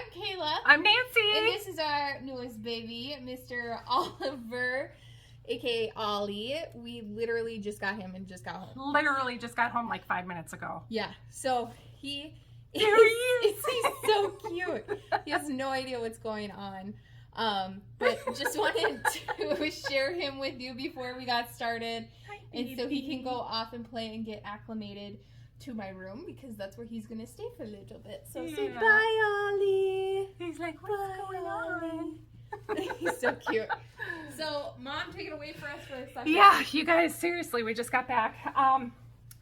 I'm Kayla. I'm Nancy. And this is our newest baby, Mr. Oliver, aka Ollie. We literally just got him and just got home. Literally just got home like 5 minutes ago. Yeah, so he is, There he is. he's so cute. He has no idea what's going on. But just wanted to share him with you before we got started. And so he can go off and play and get acclimated to my room because that's where he's gonna stay for a little bit. So say bye, Ollie. He's like, what's going on? He's so cute. So, Mom, take it away for us for a second. Yeah, you guys, seriously, we just got back.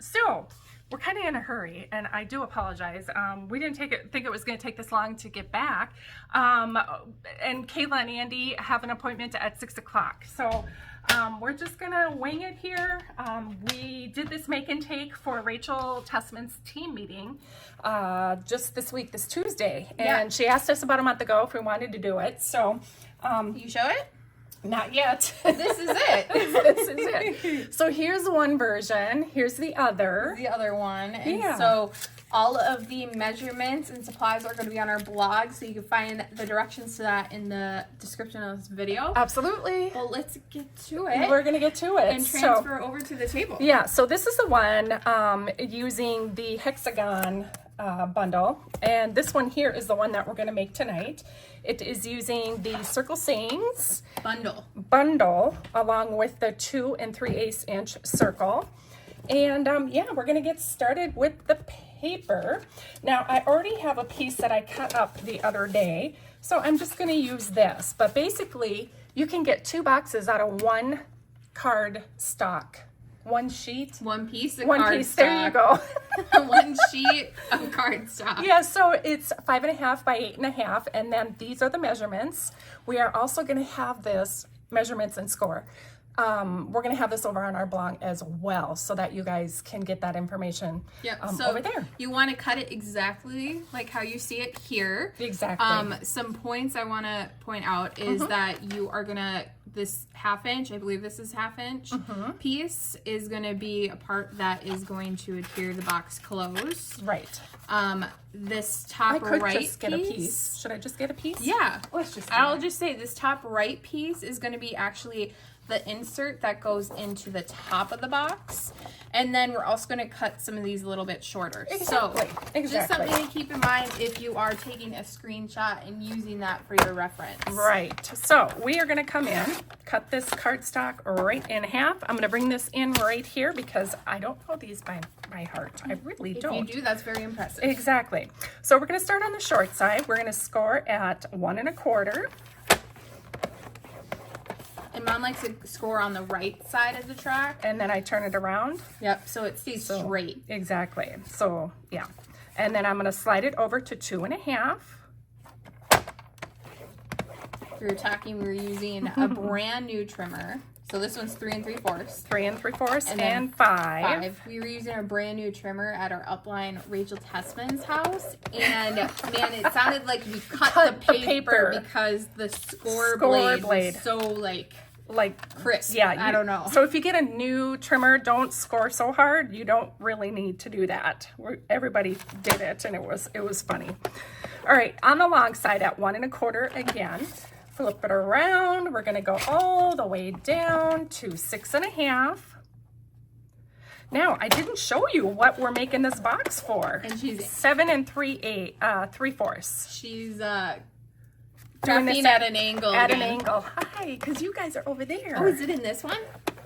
So we're kind of in a hurry, and I do apologize. We didn't think it was going to take this long to get back. And Kayla and Andy have an appointment at 6 o'clock. So we're just going to wing it here. We did this make and take for Rachel Tessman's team meeting just this week, this Tuesday. And she asked us about a month ago if we wanted to do it. So you show it? not yet. This is it. This is it. So here's one version. Here's the other. The other one. And so all of the measurements and supplies are going to be on our blog, so you can find the directions to that in the description of this video. Absolutely. Well, let's get to it. We're going to get to it. And transfer over to the table. Yeah, so this is the one using the hexagon bundle, and this one here is the one that we're going to make tonight. It is using the circle sayings bundle along with the 2 3/8 inch circle. And yeah, we're going to get started with the paper. Now, I already have a piece that I cut up the other day, so I'm just going to use this. But basically, you can get 2 boxes out of 1 card stock. 1 sheet. 1 piece of one card piece. stock. There you go. 1 sheet of card stock. Yeah, so it's 5.5 by 8.5, and then these are the measurements. We are also going to have this measurements and score. We're going to have this over on our blog as well, so that you guys can get that information over there. You want to cut it exactly like how you see it here. Exactly. Some points I want to point out is that you are going to, this 1/2 inch, I believe this is 1/2 inch piece, is going to be a part that is going to adhere the box closed. Right. This top I could right just get a piece. Should I just get a piece? Yeah. Let's just. I'll just say this top right piece is going to be actually the insert that goes into the top of the box, and then we're also going to cut some of these a little bit shorter. Exactly. Just something to keep in mind if you are taking a screenshot and using that for your reference. Right. So we are going to come in, cut this cardstock right in half. I'm going to bring this in right here because I don't know these by heart. I really don't. If you do, that's very impressive. Exactly. So we're going to start on the short side. We're going to score at 1 1/4. And Mom likes to score on the right side of the track. And then I turn it around. Yep, so it stays straight. Exactly. So, yeah. And then I'm going to slide it over to 2 1/2. We were talking, we were using a brand new trimmer. So this one's 3 3/4. 3 3/4 and 5. We were using a brand new trimmer at our upline Rachel Tessman's house, and man, it sounded like we cut the paper because the score blade was so like crisp. Yeah, I don't know. So if you get a new trimmer, don't score so hard. You don't really need to do that. Everybody did it, and it was funny. All right, on the long side at 1 1/4 again. Flip it around. We're going to go all the way down to 6 1/2. Now, I didn't show you what we're making this box for. And she's 7 3/4. She's doing this at an angle. At an angle. Hi, because you guys are over there. Oh, is it in this one?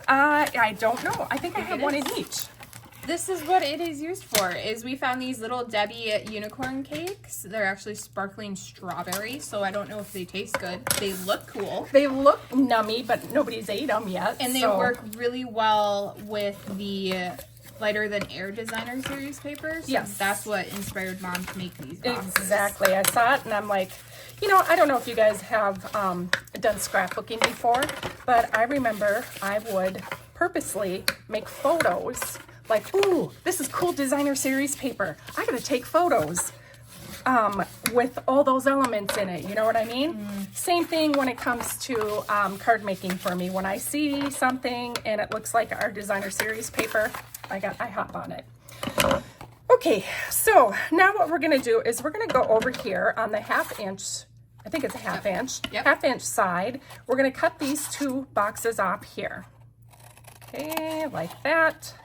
I don't know. I think I have one in each. This is what it is used for, is we found these little Debbie unicorn cakes. They're actually sparkling strawberry, so I don't know if they taste good. They look cool. They look nummy, but nobody's ate them yet. And they work really well with the Lighter Than Air Designer Series papers. Yes. That's what inspired Mom to make these boxes. Exactly. I saw it and I'm like, you know, I don't know if you guys have done scrapbooking before, but I remember I would purposely make photos. Like, ooh, this is cool designer series paper. I gotta take photos with all those elements in it. You know what I mean? Same thing when it comes to card making for me. When I see something and it looks like our designer series paper, I hop on it. Okay, so now what we're gonna do is we're gonna go over here on the 1/2 inch, I think it's a 1/2 inch, 1/2 inch side. We're gonna cut these 2 boxes off here. Okay, like that.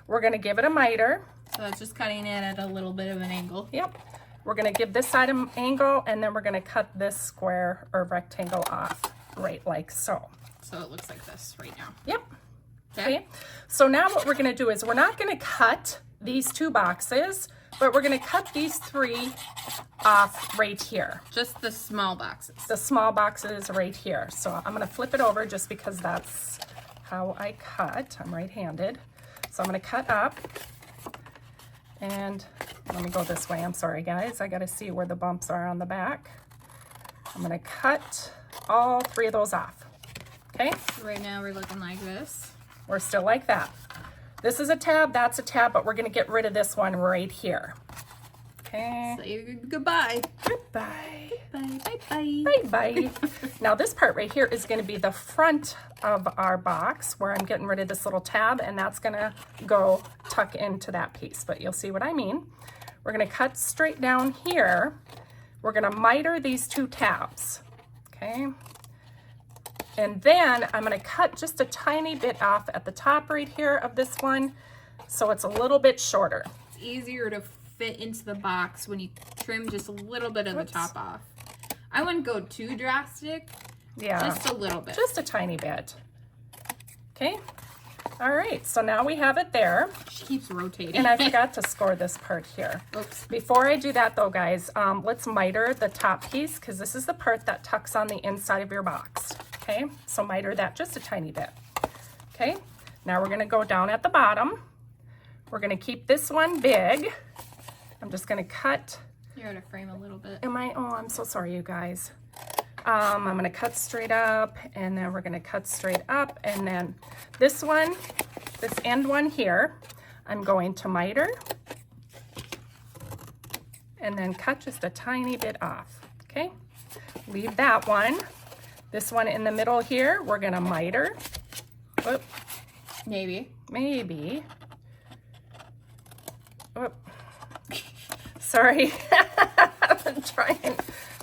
We're gonna give it a miter. So that's just cutting it at a little bit of an angle. Yep. We're gonna give this side an angle, and then we're gonna cut this square or rectangle off, right like so. So it looks like this right now. Yep. Okay. So now what we're gonna do is we're not gonna cut these 2 boxes, but we're gonna cut these 3 off right here. Just the small boxes. The small boxes right here. So I'm gonna flip it over just because that's how I cut. I'm right-handed. So I'm gonna cut up, and let me go this way. I'm sorry, guys. I gotta see where the bumps are on the back. I'm gonna cut all 3 of those off. Okay? Right now we're looking like this. We're still like that. This is a tab, that's a tab, but we're gonna get rid of this one right here. Okay. Say goodbye. Goodbye. Bye, bye, bye. Bye-bye. Now this part right here is gonna be the front of our box where I'm getting rid of this little tab, and that's gonna go tuck into that piece, but you'll see what I mean. We're gonna cut straight down here. We're gonna miter these 2 tabs, okay? And then I'm gonna cut just a tiny bit off at the top right here of this one, so it's a little bit shorter. It's easier to fit into the box when you trim just a little bit of the top off. I wouldn't go too drastic. Yeah. Just a little bit. Just a tiny bit. Okay. All right, so now we have it there. She keeps rotating. And I forgot to score this part here. Oops. Before I do that though, guys, let's miter the top piece because this is the part that tucks on the inside of your box. Okay, so miter that just a tiny bit. Okay, now we're gonna go down at the bottom. We're gonna keep this one big. I'm just gonna cut. You're out of frame a little bit. Oh, I'm so sorry, you guys. I'm gonna cut straight up, and then we're gonna cut straight up, and then this one, this end one here, I'm going to miter, and then cut just a tiny bit off, okay? Leave that one. This one in the middle here, we're gonna miter. Whoop. Maybe. Maybe. Whoop. Sorry.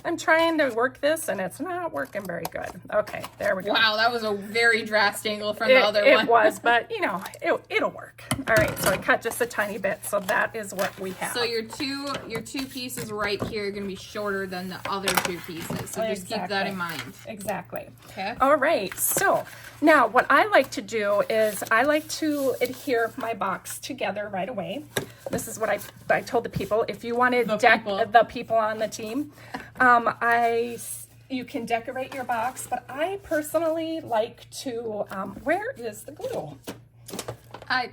I'm trying to work this, and it's not working very good. Okay, there we go. Wow, that was a very drastic angle from the other one. It was, but you know, it'll work. All right, so I cut just a tiny bit, so that is what we have. So your two pieces right here are going to be shorter than the other 2 pieces. So just keep that in mind. Exactly. Okay. All right, so now what I like to do is I like to adhere my box together right away. This is what I told the people. If you want to the people on the team, you can decorate your box, but I personally like to, where is the glue? I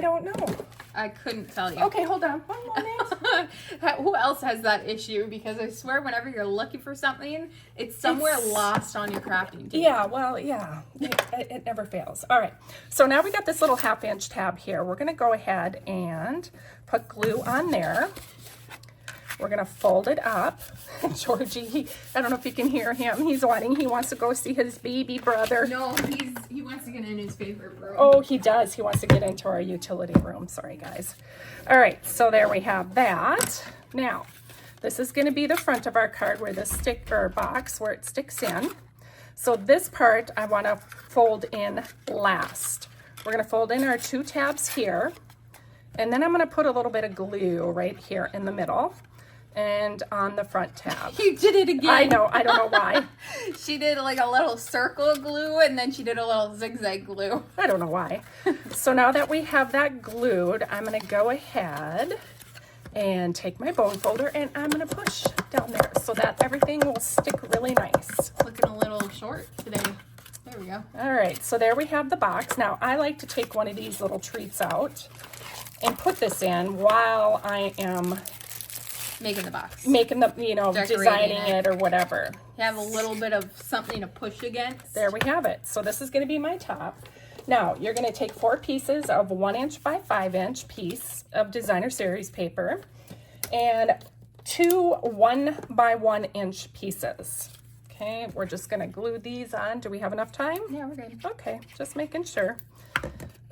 don't know. I couldn't tell you. Okay, hold on one moment. Who else has that issue? Because I swear whenever you're looking for something, it's somewhere lost on your crafting table. Yeah, well, yeah, it never fails. All right, so now we got this little 1/2 inch tab here. We're gonna go ahead and put glue on there. We're gonna fold it up. Georgie, I don't know if you can hear him. He wants to go see his baby brother. No, he wants to get in his favorite room. Oh, he does. He wants to get into our utility room. Sorry, guys. All right, so there we have that. Now, this is gonna be the front of our card where the sticker box, where it sticks in. So this part I wanna fold in last. We're gonna fold in our 2 tabs here, and then I'm gonna put a little bit of glue right here in the middle and on the front tab. You did it again. I know, I don't know why. She did like a little circle glue, and then she did a little zigzag glue. I don't know why. So now that we have that glued, I'm gonna go ahead and take my bone folder, and I'm gonna push down there so that everything will stick really nice. Looking a little short today. There we go. All right, so there we have the box. Now I like to take one of these little treats out and put this in while I am making the box. Making the, designing it or whatever. You have a little bit of something to push against. There we have it. So this is going to be my top. Now you're going to take 4 pieces of 1 inch by 5 inch piece of designer series paper and 2 1 by 1 inch pieces. Okay, we're just going to glue these on. Do we have enough time? Yeah, we're good. Okay, just making sure.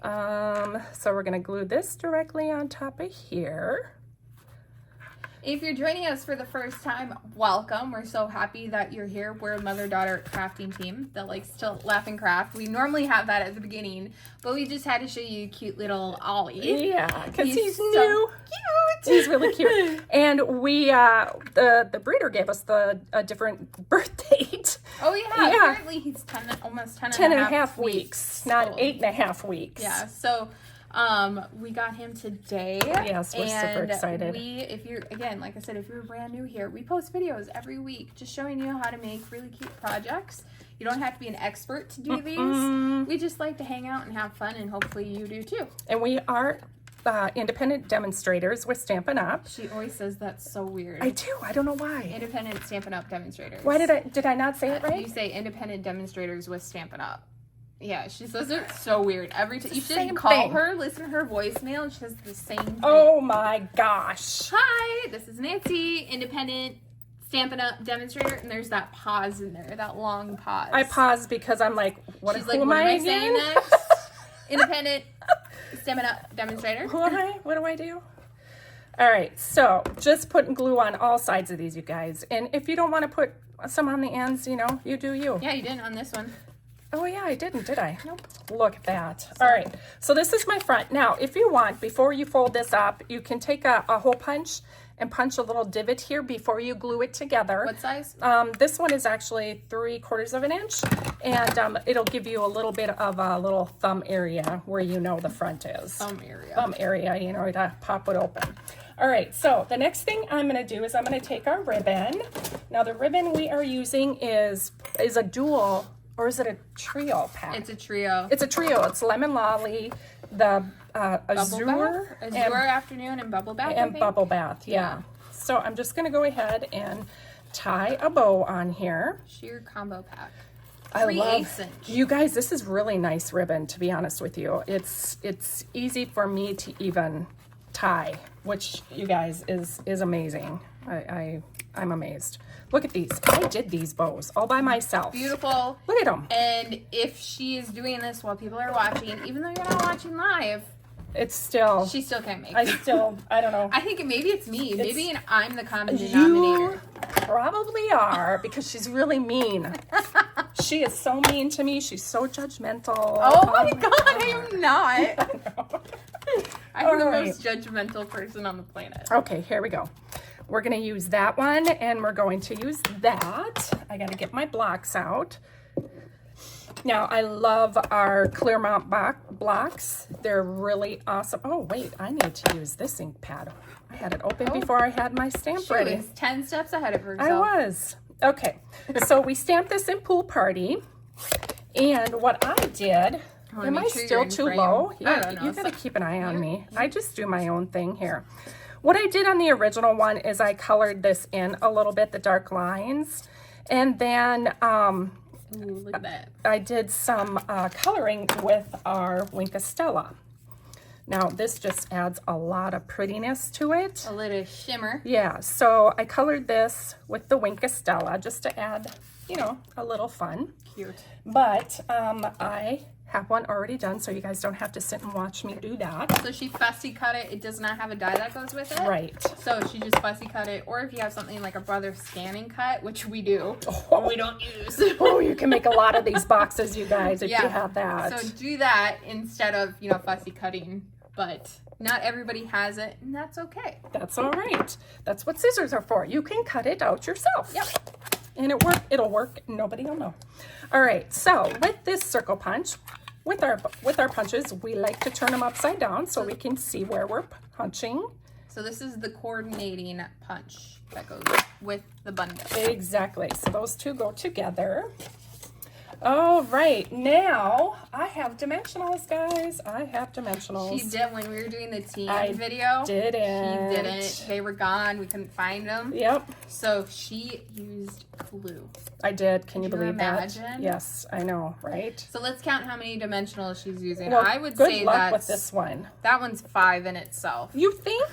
So we're going to glue this directly on top of here. If you're joining us for the first time, welcome. We're so happy that you're here. We're a mother-daughter crafting team that likes to laugh and craft. We normally have that at the beginning, but we just had to show you cute little Ollie. Yeah, because he's so new. Cute. He's really cute. And we, the breeder gave us a different birth date. Oh yeah, apparently he's almost 10 and a half weeks, not old. 8.5 weeks. Yeah, so we got him today. Yes, we're super excited. If you're, again, like I said, if you're brand new here, we post videos every week just showing you how to make really cute projects. You don't have to be an expert to do these. We just like to hang out and have fun, and hopefully you do too. And we are independent demonstrators with Stampin' Up. She always says that's so weird. I do. I don't know why. Independent Stampin' Up demonstrators. Why did I not say it right? You say independent demonstrators with Stampin' Up. Yeah, she says it so weird every time. You should call her, listen to her voicemail, and she says the same thing. Oh my gosh. Hi, this is Nancy, independent Stampin' Up demonstrator, and there's that pause in there, that long pause. I paused because I'm like, what am I saying next? Independent Stampin' Up demonstrator. Who am I? What do I do? All right, so just putting glue on all sides of these, you guys. And if you don't want to put some on the ends, you know, you do you. Yeah, you didn't on this one. Oh yeah, I didn't, did I? Nope. Look at that. All right, so this is my front. Now, if you want, before you fold this up, you can take a hole punch and punch a little divot here before you glue it together. What size? This one is actually 3/4 of an inch, and it'll give you a little bit of a little thumb area where you know the front is. Thumb area. Thumb area, you know, to pop it open. All right, so the next thing I'm going to do is I'm going to take our ribbon. Now, the ribbon we are using is a dual, or is it a trio pack? It's a trio. It's a trio. It's Lemon Lolly, the Azure, Afternoon, and Bubble Bath. And Bubble Bath, yeah. So I'm just going to go ahead and tie a bow on here. Sheer combo pack. I love 3/8 inch. You guys, this is really nice ribbon, to be honest with you. It's easy for me to even tie, which, you guys, is amazing. I'm amazed. Look at these. I did these bows all by myself. Beautiful. Look at them. And if she is doing this while people are watching, even though you're not watching live, it's still... she still can't make it. I don't know. I think maybe it's me. Maybe I'm the common denominator. You probably are, because she's really mean. She is so mean to me. She's so judgmental. Oh my God, I am not. I'm the right. most judgmental person on the planet. Okay, here we go. We're going to use that one, and we're going to use that. I got to get my blocks out. Now, I love our Clearmont blocks. They're really awesome. Oh, wait, I need to use this ink pad. I had it open before I had my stamp ready. She was 10 steps ahead of herself. I was. Okay, so we stamped this in Pool Party, and what I did... Am I still too low? Yeah, you got to keep an eye on me. I just do my own thing here. What I did on the original one is I colored this in a little bit, the dark lines, and then Ooh, look at that. I did some coloring with our Wink Stella. Now, this just adds a lot of prettiness to it. A little shimmer. Yeah, so I colored this with the Wink Stella just to add, you know, a little fun. Cute. But I have one already done, so you guys don't have to sit and watch me do that. So she fussy cut it. It does not have a die that goes with it. Right. So she just fussy cut it. Or if you have something like a brother scanning cut, which we do, we don't use. Oh, you can make a lot of these boxes, you guys, if you have that. So do that instead of, you know, fussy cutting. But not everybody has it, and that's okay. That's all right. That's what scissors are for. You can cut it out yourself. Yep. And it'll work. Nobody will know. All right. So with this circle punch, with our punches, we like to turn them upside down so we can see where we're punching. So this is the coordinating punch that goes with the bundle. Exactly. So those two go together. All right, now I have dimensionals, guys. I have dimensionals. She did when we were doing the team I video. didn't. She didn't. They were gone. We couldn't find them. Yep. So she used glue. I did. Can you believe imagine? that? Yes, I know, right? So let's count how many dimensionals she's using. Well, I would good say luck that's, with this one. that one's 5 in itself. You think?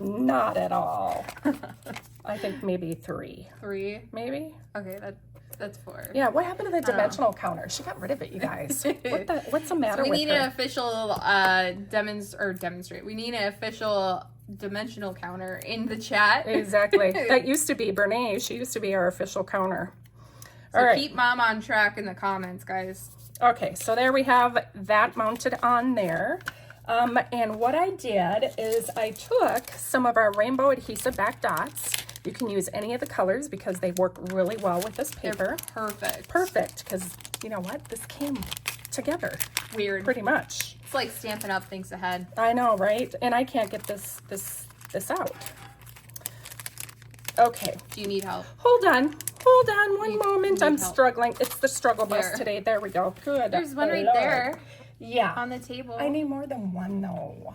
Not at all. I think maybe 3. 3? Maybe? Okay, that's 4. Yeah, what happened to the dimensional counter? She got rid of it, you guys. What's the matter with her? We need an official demonstrate. We need an official dimensional counter in the chat. Exactly. That used to be Bernays. She used to be our official counter. So all right. Keep Mom on track in the comments, guys. Okay, so there we have that mounted on there. And what I did is I took some of our rainbow adhesive back dots. You can use any of the colors because they work really well with this paper. They're perfect. Perfect, because you know what? This came together. Weird. Pretty much. It's like Stampin' Up! Thinks ahead. I know, right? And I can't get this out. Okay. Do you need help? Hold on one moment. I'm struggling. It's the struggle bus today. There we go. Good. There's one right there. Yeah. On the table. I need more than one though.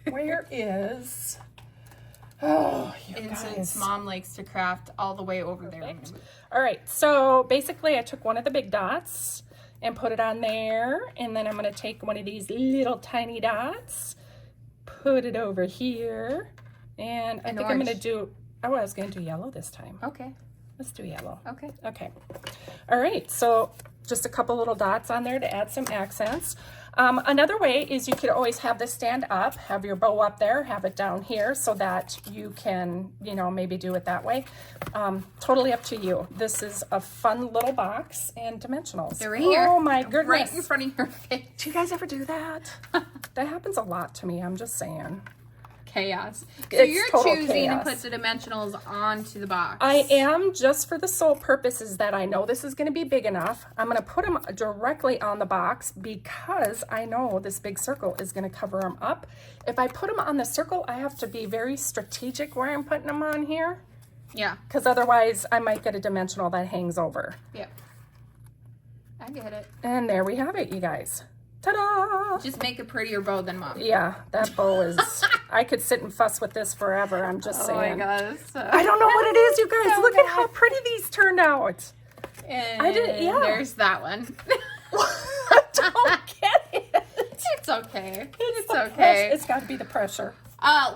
Where is... Oh, you guys. Since Mom likes to craft all the way over there. All right, so basically I took one of the big dots and put it on there, and then I'm going to take one of these little tiny dots, put it over here, and I think I'm going to do, I was going to do yellow this time. Okay. Let's do yellow. Okay. Okay. All right, so just a couple little dots on there to add some accents. Another way is you could always have this stand up, have your bow up there, have it down here so that you can, you know, maybe do it that way. Totally up to you. This is a fun little box and dimensionals. They're right here. Oh my goodness. Right in front of your face. Do you guys ever do that? That happens a lot to me, I'm just saying. Chaos. So It's you're total choosing chaos. to put the dimensionals onto the box. I am, just for the sole purposes that I know this is going to be big enough. I'm going to put them directly on the box because I know this big circle is going to cover them up. If I put them on the circle, I have to be very strategic where I'm putting them on here. Yeah. Because otherwise I might get a dimensional that hangs over. Yeah. I get it. And there we have it, you guys. Ta-da! Just make a prettier bow than Mom. Yeah, that bow is... I could sit and fuss with this forever, I'm just saying. Oh my gosh. I don't know what it is, you guys. Look at how pretty these turned out. And I did, yeah. There's that one. I don't get it. It's okay. It's the okay. It's got to be the pressure.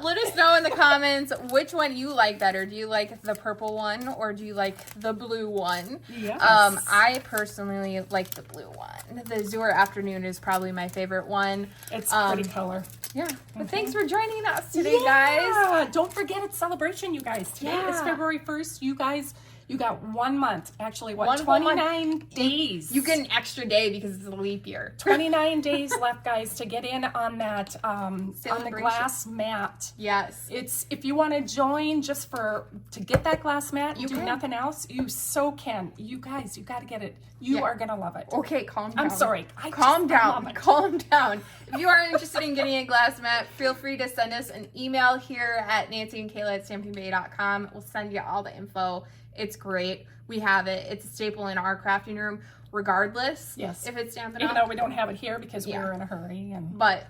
Let us know in the comments which one you like better. Do you like the purple one or do you like the blue one? Yes. I personally like the blue one. The Azure Afternoon is probably my favorite one. It's a pretty color. Yeah. But thanks for joining us today, guys. Don't forget it's celebration, you guys. Today is February 1st. You guys, you got 1 month. Actually, what? 29 days. You get an extra day because it's a leap year. 29 days left, guys, to get in on that on the glass mat. Yes. It's if you want to join just to get that glass mat, you do nothing else, you so can. You guys, you got to get it. You are going to love it. Okay, calm down. I'm sorry. Calm down. Calm down. If you are interested in getting a glass mat, feel free to send us an email here at nancyandkayla@stampingbay.com. We'll send you all the info. It's great. We have it. It's a staple in our crafting room, regardless. Yes. If it's Stampin' Even Up. though we don't have it here because we were in a hurry. But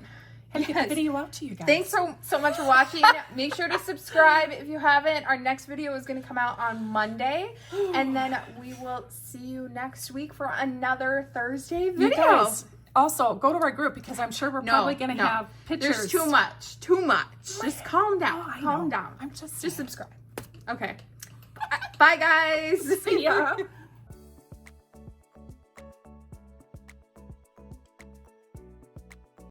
and get the video out to you guys. Thanks so much for watching. Make sure to subscribe if you haven't. Our next video is going to come out on Monday. And then we will see you next week for another Thursday video. You guys, also, go to our group because I'm sure we're probably going to have pictures. There's too much. Too much. Just calm down. Calm down. I'm just subscribe. Okay. Bye, guys. See ya.